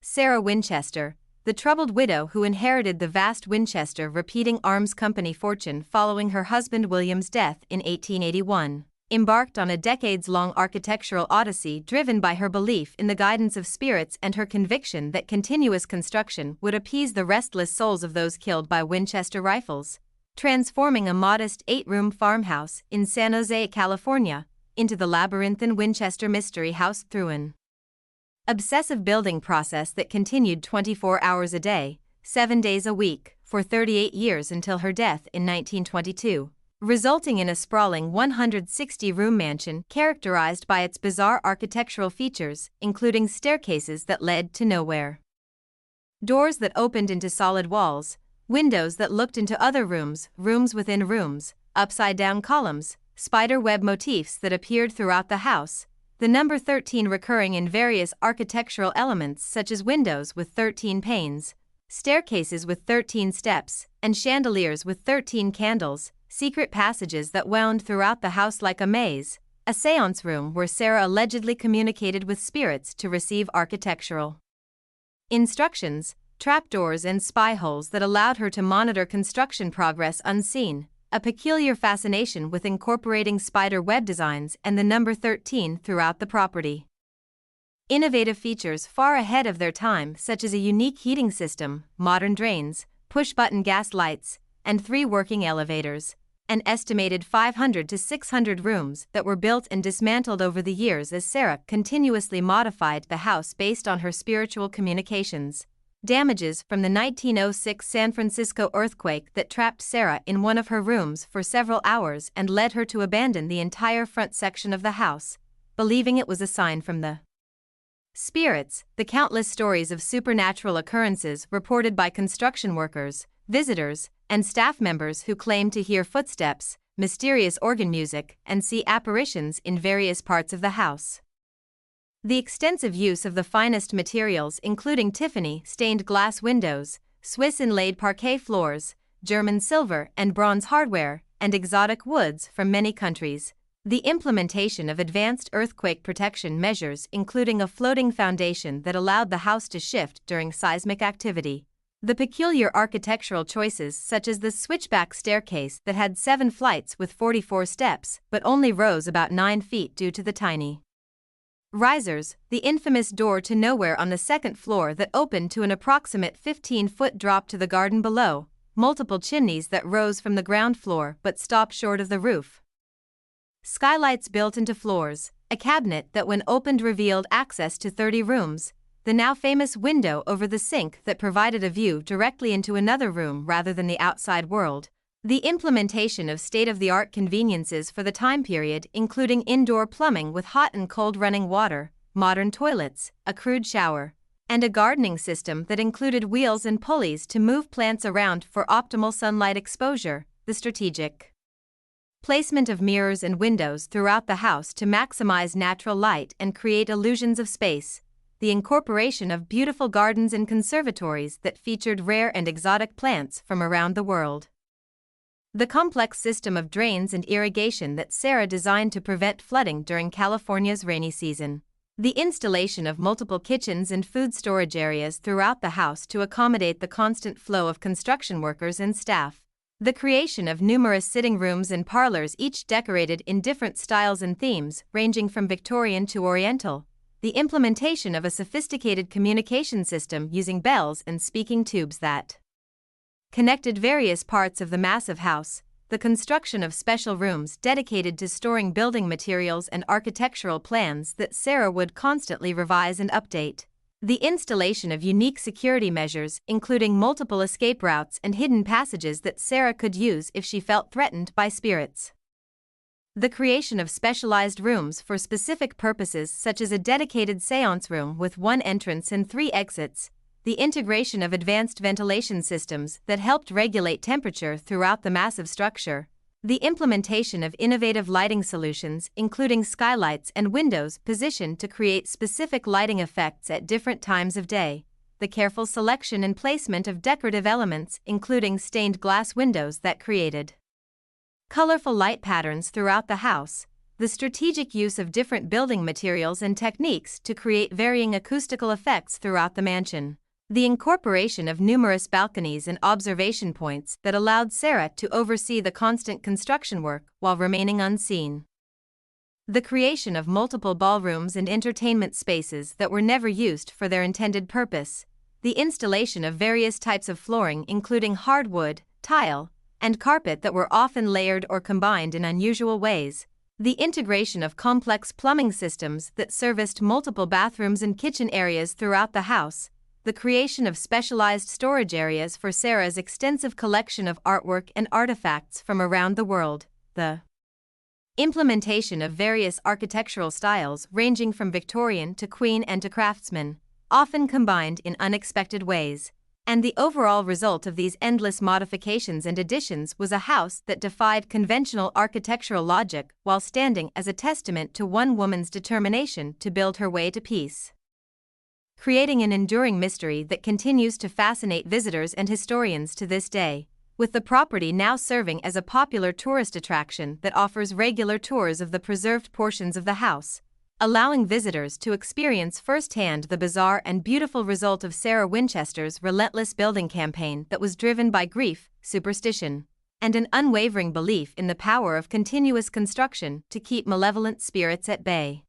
Sarah Winchester, the troubled widow who inherited the vast Winchester Repeating Arms Company fortune following her husband William's death in 1881, embarked on a decades-long architectural odyssey driven by her belief in the guidance of spirits and her conviction that continuous construction would appease the restless souls of those killed by Winchester rifles, transforming a modest 8-room farmhouse in San Jose, California, into the labyrinthine Winchester Mystery House through an obsessive building process that continued 24 hours a day, 7 days a week, for 38 years until her death in 1922, resulting in a sprawling 160-room mansion characterized by its bizarre architectural features, including staircases that led to nowhere, doors that opened into solid walls, windows that looked into other rooms, rooms within rooms, upside-down columns, spider web motifs that appeared throughout the house, the number 13 recurring in various architectural elements such as windows with 13 panes, staircases with 13 steps, and chandeliers with 13 candles, secret passages that wound throughout the house like a maze, a séance room where Sarah allegedly communicated with spirits to receive architectural instructions, trapdoors and spy holes that allowed her to monitor construction progress unseen, a peculiar fascination with incorporating spider web designs and the number 13 throughout the property. Innovative features far ahead of their time such as a unique heating system, modern drains, push-button gas lights, and 3 working elevators, an estimated 500 to 600 rooms that were built and dismantled over the years as Sarah continuously modified the house based on her spiritual communications. Damages from the 1906 San Francisco earthquake that trapped Sarah in one of her rooms for several hours and led her to abandon the entire front section of the house, believing it was a sign from the spirits. The countless stories of supernatural occurrences reported by construction workers, visitors, and staff members who claim to hear footsteps, mysterious organ music, and see apparitions in various parts of the house. The extensive use of the finest materials including Tiffany stained glass windows, Swiss inlaid parquet floors, German silver and bronze hardware, and exotic woods from many countries. The implementation of advanced earthquake protection measures including a floating foundation that allowed the house to shift during seismic activity. The peculiar architectural choices such as the switchback staircase that had 7 flights with 44 steps but only rose about 9 feet due to the tiny risers, the infamous door to nowhere on the 2nd floor that opened to an approximate 15-foot drop to the garden below, multiple chimneys that rose from the ground floor but stopped short of the roof, skylights built into floors, a cabinet that when opened revealed access to 30 rooms, the now famous window over the sink that provided a view directly into another room rather than the outside world, the implementation of state-of-the-art conveniences for the time period including indoor plumbing with hot and cold running water, modern toilets, a crude shower, and a gardening system that included wheels and pulleys to move plants around for optimal sunlight exposure, the strategic placement of mirrors and windows throughout the house to maximize natural light and create illusions of space, the incorporation of beautiful gardens and conservatories that featured rare and exotic plants from around the world. The complex system of drains and irrigation that Sarah designed to prevent flooding during California's rainy season. The installation of multiple kitchens and food storage areas throughout the house to accommodate the constant flow of construction workers and staff. The creation of numerous sitting rooms and parlors each decorated in different styles and themes ranging from Victorian to Oriental. The implementation of a sophisticated communication system using bells and speaking tubes that connected various parts of the massive house, the construction of special rooms dedicated to storing building materials and architectural plans that Sarah would constantly revise and update, the installation of unique security measures including multiple escape routes and hidden passages that Sarah could use if she felt threatened by spirits. The creation of specialized rooms for specific purposes such as a dedicated séance room with 1 entrance and 3 exits, the integration of advanced ventilation systems that helped regulate temperature throughout the massive structure, the implementation of innovative lighting solutions including skylights and windows positioned to create specific lighting effects at different times of day, the careful selection and placement of decorative elements including stained glass windows that created colorful light patterns throughout the house, the strategic use of different building materials and techniques to create varying acoustical effects throughout the mansion, the incorporation of numerous balconies and observation points that allowed Sarah to oversee the constant construction work while remaining unseen, the creation of multiple ballrooms and entertainment spaces that were never used for their intended purpose, the installation of various types of flooring including hardwood, tile, and carpet that were often layered or combined in unusual ways, the integration of complex plumbing systems that serviced multiple bathrooms and kitchen areas throughout the house, the creation of specialized storage areas for Sarah's extensive collection of artwork and artifacts from around the world, the implementation of various architectural styles ranging from Victorian to Queen and to Craftsman, often combined in unexpected ways, and the overall result of these endless modifications and additions was a house that defied conventional architectural logic while standing as a testament to one woman's determination to build her way to peace, creating an enduring mystery that continues to fascinate visitors and historians to this day, with the property now serving as a popular tourist attraction that offers regular tours of the preserved portions of the house, allowing visitors to experience firsthand the bizarre and beautiful result of Sarah Winchester's relentless building campaign that was driven by grief, superstition, and an unwavering belief in the power of continuous construction to keep malevolent spirits at bay.